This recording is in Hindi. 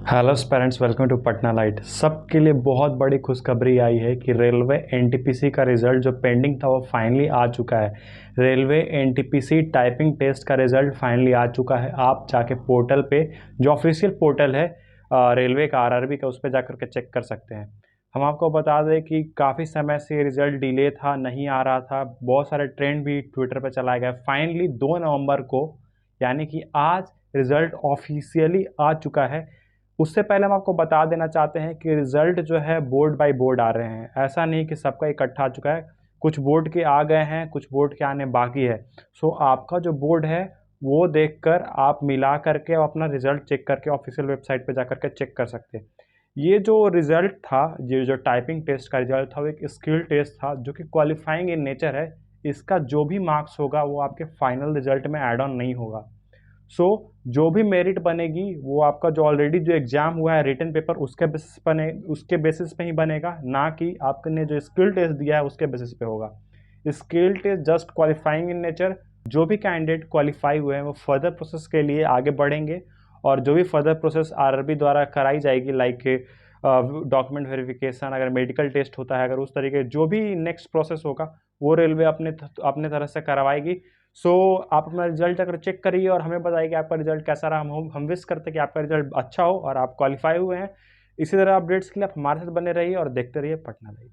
Hello parents, welcome to Patna light. सबके लिए बहुत बड़ी खुशखबरी आई है कि रेलवे एनटीपीसी का रिज़ल्ट जो पेंडिंग था वो फाइनली आ चुका है। रेलवे एनटीपीसी टाइपिंग टेस्ट का रिज़ल्ट फाइनली आ चुका है। आप जाके पोर्टल पे, जो ऑफिशियल पोर्टल है रेलवे का, आरआरबी का, उस पर जाकर के चेक कर सकते हैं। हम आपको बता दें कि काफ़ी समय से रिज़ल्ट डिले था, नहीं आ रहा था। बहुत सारे ट्रेंड भी ट्विटर पर चलाया गया। फाइनली 2 नवंबर को, यानी कि आज, रिज़ल्ट ऑफिशियली आ चुका है। उससे पहले हम आपको बता देना चाहते हैं कि रिज़ल्ट जो है बोर्ड बाय बोर्ड आ रहे हैं। ऐसा नहीं कि सबका इकट्ठा आ चुका है। कुछ बोर्ड के आ गए हैं, कुछ बोर्ड के आने बाकी है। सो आपका जो बोर्ड है वो देखकर आप मिला करके अपना रिज़ल्ट चेक करके ऑफिशियल वेबसाइट पे जा कर के चेक कर सकते हैं। ये जो रिज़ल्ट था, ये जो टाइपिंग टेस्ट का रिज़ल्ट था, वो एक स्किल टेस्ट था जो कि क्वालिफाइंग इन नेचर है। इसका जो भी मार्क्स होगा वो आपके फाइनल रिज़ल्ट में ऐड ऑन नहीं होगा। सो जो भी मेरिट बनेगी वो आपका जो ऑलरेडी जो एग्ज़ाम हुआ है रिटन पेपर, उसके बेसिस पे ही बनेगा, ना कि आपने जो स्किल टेस्ट दिया है उसके बेसिस पे होगा। Skill test just qualifying in nature. जो भी कैंडिडेट क्वालिफाई हुए हैं वो फर्दर प्रोसेस के लिए आगे बढ़ेंगे, और जो भी फर्दर प्रोसेस आरआरबी द्वारा कराई जाएगी, लाइक डॉक्यूमेंट वेरिफिकेशन, अगर मेडिकल टेस्ट होता है, अगर उस तरीके जो भी नेक्स्ट प्रोसेस होगा वो रेलवे अपने तरह से करवाएगी। सो आप अपना रिजल्ट अगर चेक करिए और हमें बताइए कि आपका रिजल्ट कैसा रहा। हम विश करते हैं कि आपका रिजल्ट अच्छा हो और आप क्वालिफाई हुए हैं। इसी तरह अपडेट्स के लिए आप हमारे साथ बने रहिए और देखते रहिए पटना लाइव।